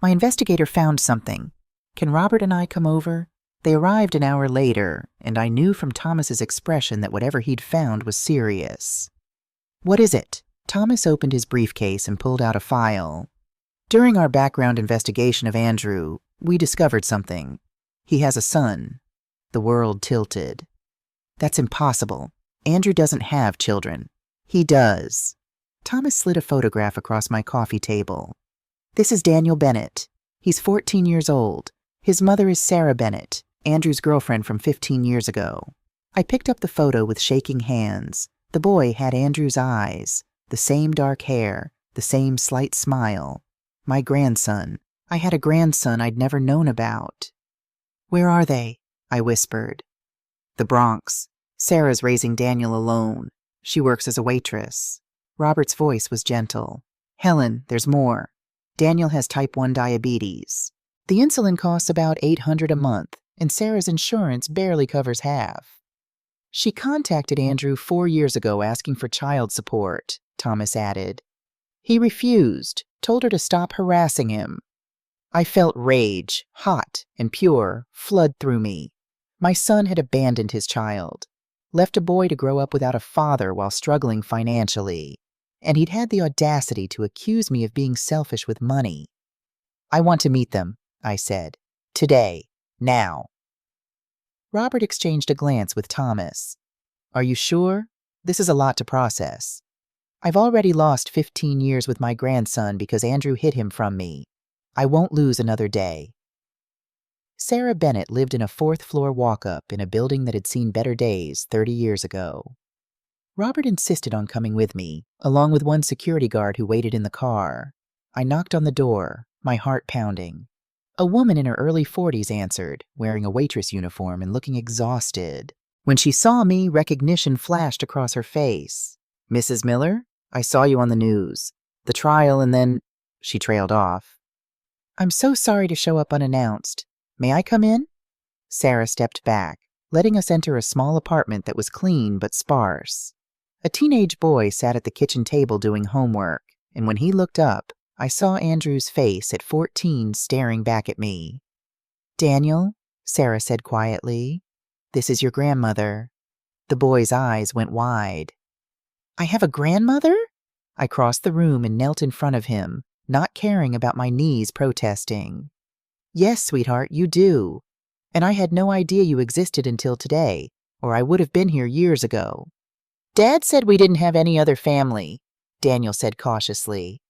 My investigator found something. Can Robert and I come over? They arrived an hour later, and I knew from Thomas's expression that whatever he'd found was serious. What is it? Thomas opened his briefcase and pulled out a file. During our background investigation of Andrew, we discovered something. He has a son. The world tilted. That's impossible. Andrew doesn't have children. He does. Thomas slid a photograph across my coffee table. This is Daniel Bennett. He's 14 years old. His mother is Sarah Bennett, Andrew's girlfriend from 15 years ago. I picked up the photo with shaking hands. The boy had Andrew's eyes, the same dark hair, the same slight smile. My grandson. I had a grandson I'd never known about. Where are they? I whispered. The Bronx. Sarah's raising Daniel alone. She works as a waitress. Robert's voice was gentle. Helen, there's more. Daniel has type 1 diabetes. The insulin costs about $800 a month, and Sarah's insurance barely covers half. She contacted Andrew 4 years ago asking for child support, Thomas added. He refused, told her to stop harassing him. I felt rage, hot and pure, flood through me. My son had abandoned his child, left a boy to grow up without a father while struggling financially, and he'd had the audacity to accuse me of being selfish with money. I want to meet them, I said. Today. Now. Robert exchanged a glance with Thomas. Are you sure? This is a lot to process. I've already lost 15 years with my grandson because Andrew hid him from me. I won't lose another day. Sarah Bennett lived in a fourth-floor walk-up in a building that had seen better days 30 years ago. Robert insisted on coming with me, along with one security guard who waited in the car. I knocked on the door, my heart pounding. A woman in her early 40s answered, wearing a waitress uniform and looking exhausted. When she saw me, recognition flashed across her face. Mrs. Miller? I saw you on the news. The trial and then... She trailed off. I'm so sorry to show up unannounced. May I come in? Sarah stepped back, letting us enter a small apartment that was clean but sparse. A teenage boy sat at the kitchen table doing homework, and when he looked up, I saw Andrew's face at 14 staring back at me. Daniel, Sarah said quietly, this is your grandmother. The boy's eyes went wide. I have a grandmother? I crossed the room and knelt in front of him, not caring about my knees protesting. Yes, sweetheart, you do. And I had no idea you existed until today, or I would have been here years ago. Dad said we didn't have any other family, Daniel said cautiously.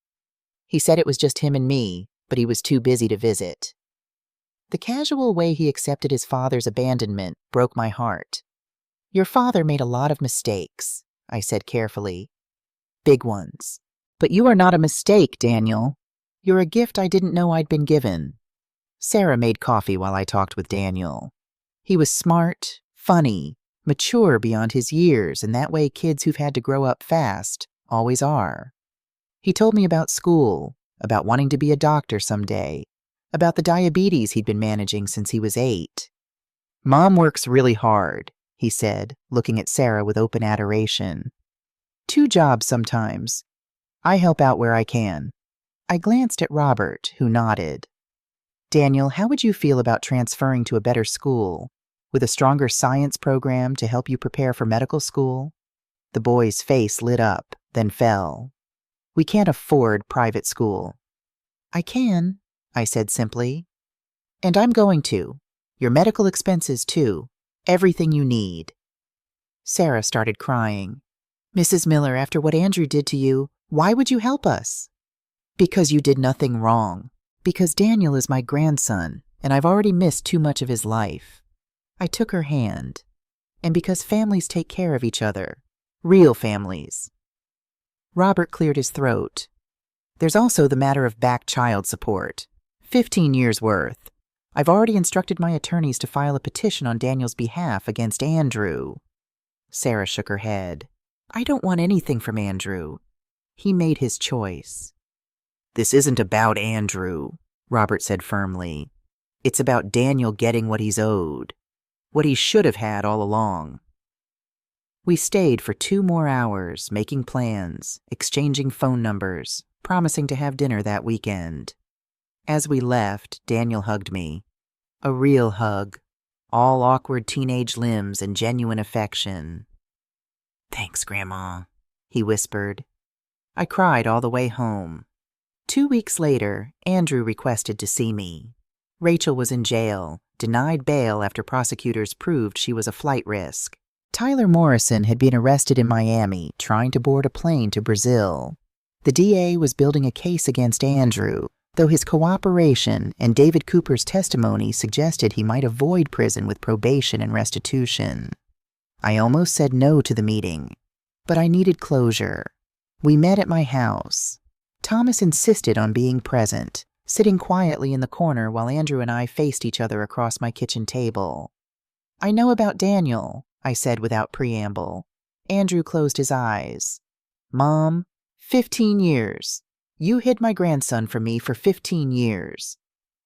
He said it was just him and me, but he was too busy to visit. The casual way he accepted his father's abandonment broke my heart. Your father made a lot of mistakes, I said carefully. Big ones. But you are not a mistake, Daniel. You're a gift I didn't know I'd been given. Sarah made coffee while I talked with Daniel. He was smart, funny, mature beyond his years, and that way kids who've had to grow up fast always are. He told me about school, about wanting to be a doctor someday, about the diabetes he'd been managing since he was 8. Mom works really hard, he said, looking at Sarah with open adoration. 2 jobs sometimes. I help out where I can. I glanced at Robert, who nodded. Daniel, how would you feel about transferring to a better school, with a stronger science program to help you prepare for medical school? The boy's face lit up, then fell. We can't afford private school. I can, I said simply. And I'm going to. Your medical expenses, too. Everything you need. Sarah started crying. Mrs. Miller, after what Andrew did to you, why would you help us? Because you did nothing wrong. Because Daniel is my grandson, and I've already missed too much of his life. I took her hand. And because families take care of each other. Real families. Robert cleared his throat. There's also the matter of back child support. 15 years' worth. I've already instructed my attorneys to file a petition on Daniel's behalf against Andrew. Sarah shook her head. I don't want anything from Andrew. He made his choice. This isn't about Andrew, Robert said firmly. It's about Daniel getting what he's owed. What he should have had all along. We stayed for 2 more hours, making plans, exchanging phone numbers, promising to have dinner that weekend. As we left, Daniel hugged me. A real hug. All awkward teenage limbs and genuine affection. Thanks, Grandma, he whispered. I cried all the way home. 2 weeks later, Andrew requested to see me. Rachel was in jail, denied bail after prosecutors proved she was a flight risk. Tyler Morrison had been arrested in Miami, trying to board a plane to Brazil. The DA was building a case against Andrew, though his cooperation and David Cooper's testimony suggested he might avoid prison with probation and restitution. I almost said no to the meeting, but I needed closure. We met at my house. Thomas insisted on being present, sitting quietly in the corner while Andrew and I faced each other across my kitchen table. I know about Daniel, I said without preamble. Andrew closed his eyes. Mom, 15 years. You hid my grandson from me for 15 years.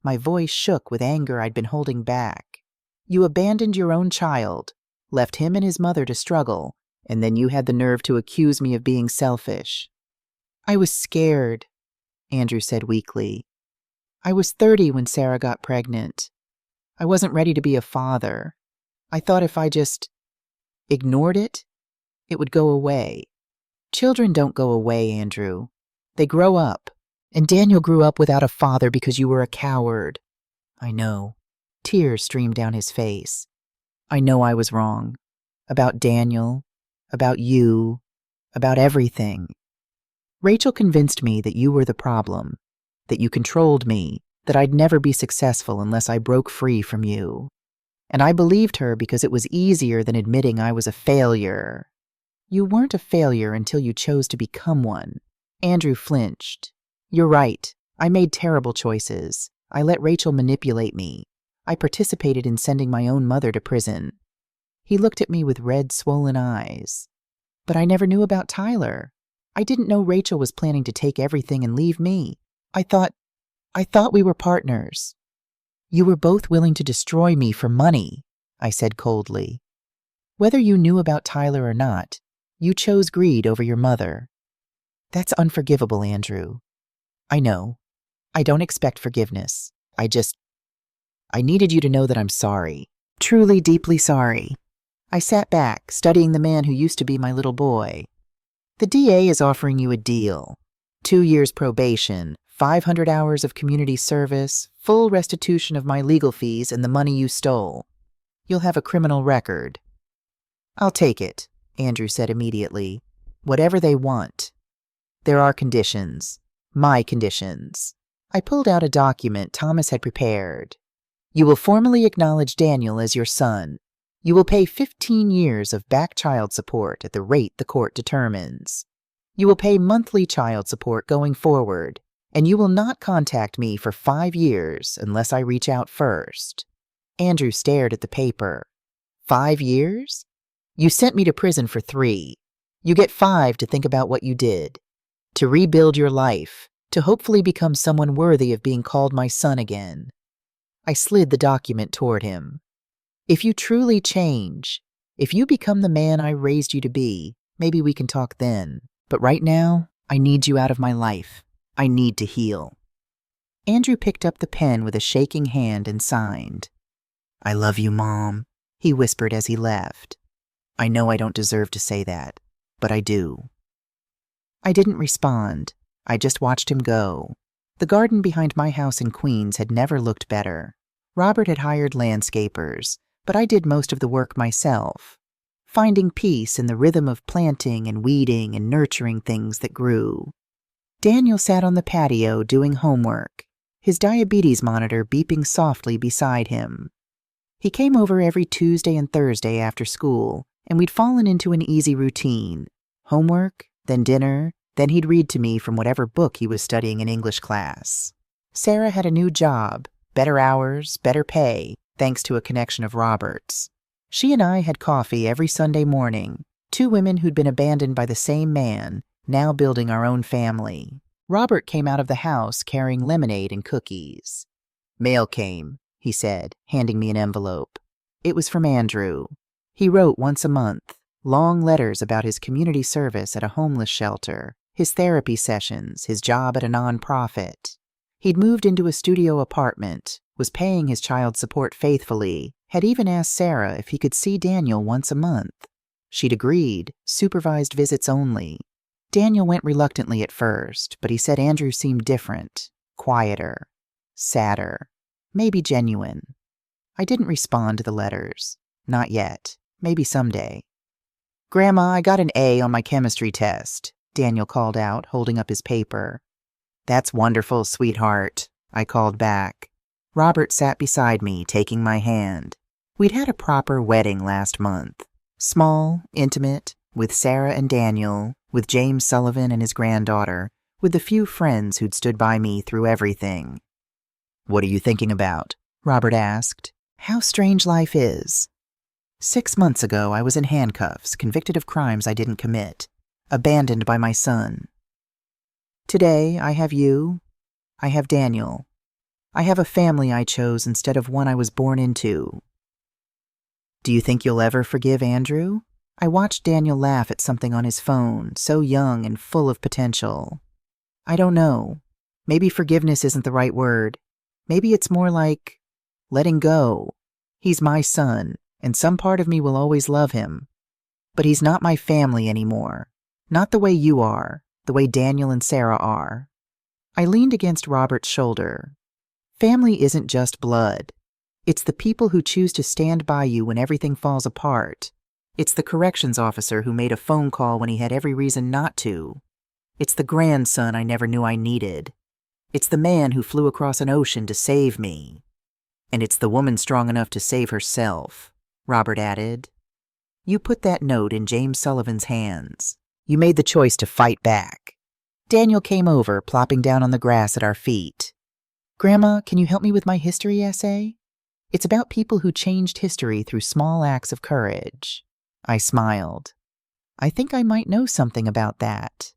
My voice shook with anger I'd been holding back. You abandoned your own child, left him and his mother to struggle, and then you had the nerve to accuse me of being selfish. I was scared, Andrew said weakly. I was 30 when Sarah got pregnant. I wasn't ready to be a father. I thought if I just ignored it, it would go away. Children don't go away, Andrew. They grow up. And Daniel grew up without a father because you were a coward. I know. Tears streamed down his face. I know I was wrong. About Daniel, about you, about everything. Rachel convinced me that you were the problem, that you controlled me, that I'd never be successful unless I broke free from you. And I believed her because it was easier than admitting I was a failure. You weren't a failure until you chose to become one. Andrew flinched. You're right. I made terrible choices. I let Rachel manipulate me. I participated in sending my own mother to prison. He looked at me with red, swollen eyes. But I never knew about Tyler. I didn't know Rachel was planning to take everything and leave me. I thought we were partners. You were both willing to destroy me for money, I said coldly. Whether you knew about Tyler or not, you chose greed over your mother. That's unforgivable, Andrew. I know. I don't expect forgiveness. I needed you to know that I'm sorry. Truly, deeply sorry. I sat back, studying the man who used to be my little boy. The DA is offering you a deal. 2 years probation, 500 hours of community service, full restitution of my legal fees and the money you stole. You'll have a criminal record. I'll take it, Andrew said immediately. Whatever they want. There are conditions. My conditions. I pulled out a document Thomas had prepared. You will formally acknowledge Daniel as your son. You will pay 15 years of back child support at the rate the court determines. You will pay monthly child support going forward, and you will not contact me for 5 years unless I reach out first. Andrew stared at the paper. 5 years? You sent me to prison for 3. You get 5 to think about what you did, to rebuild your life, to hopefully become someone worthy of being called my son again. I slid the document toward him. If you truly change, if you become the man I raised you to be, maybe we can talk then. But right now, I need you out of my life. I need to heal. Andrew picked up the pen with a shaking hand and signed. I love you, Mom, he whispered as he left. I know I don't deserve to say that, but I do. I didn't respond. I just watched him go. The garden behind my house in Queens had never looked better. Robert had hired landscapers, but I did most of the work myself, finding peace in the rhythm of planting and weeding and nurturing things that grew. Daniel sat on the patio doing homework, his diabetes monitor beeping softly beside him. He came over every Tuesday and Thursday after school, and we'd fallen into an easy routine. Homework, then dinner, then he'd read to me from whatever book he was studying in English class. Sarah had a new job, better hours, better pay, thanks to a connection of Robert's. She and I had coffee every Sunday morning, 2 women who'd been abandoned by the same man, now building our own family. Robert came out of the house carrying lemonade and cookies. Mail came, he said, handing me an envelope. It was from Andrew. He wrote once a month, long letters about his community service at a homeless shelter, his therapy sessions, his job at a nonprofit. He'd moved into a studio apartment, was paying his child support faithfully, had even asked Sarah if he could see Daniel once a month. She'd agreed, supervised visits only. Daniel went reluctantly at first, but he said Andrew seemed different, quieter, sadder, maybe genuine. I didn't respond to the letters. Not yet. Maybe someday. Grandma, I got an A on my chemistry test, Daniel called out, holding up his paper. That's wonderful, sweetheart, I called back. Robert sat beside me, taking my hand. We'd had a proper wedding last month. Small, intimate, with Sarah and Daniel, with James Sullivan and his granddaughter, with the few friends who'd stood by me through everything. What are you thinking about? Robert asked. How strange life is. 6 months ago, I was in handcuffs, convicted of crimes I didn't commit, abandoned by my son. Today, I have you. I have Daniel. I have a family I chose instead of one I was born into. Do you think you'll ever forgive Andrew? I watched Daniel laugh at something on his phone, so young and full of potential. I don't know. Maybe forgiveness isn't the right word. Maybe it's more like letting go. He's my son, and some part of me will always love him. But he's not my family anymore. Not the way you are, the way Daniel and Sarah are. I leaned against Robert's shoulder. Family isn't just blood. It's the people who choose to stand by you when everything falls apart. It's the corrections officer who made a phone call when he had every reason not to. It's the grandson I never knew I needed. It's the man who flew across an ocean to save me. And it's the woman strong enough to save herself, Robert added. You put that note in James Sullivan's hands. You made the choice to fight back. Daniel came over, plopping down on the grass at our feet. Grandma, can you help me with my history essay? It's about people who changed history through small acts of courage. I smiled. I think I might know something about that.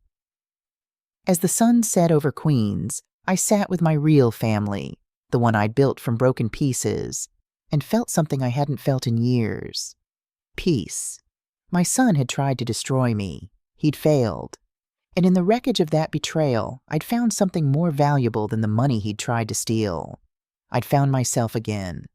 As the sun set over Queens, I sat with my real family, the one I'd built from broken pieces, and felt something I hadn't felt in years. Peace. My son had tried to destroy me. He'd failed. And in the wreckage of that betrayal, I'd found something more valuable than the money he'd tried to steal. I'd found myself again.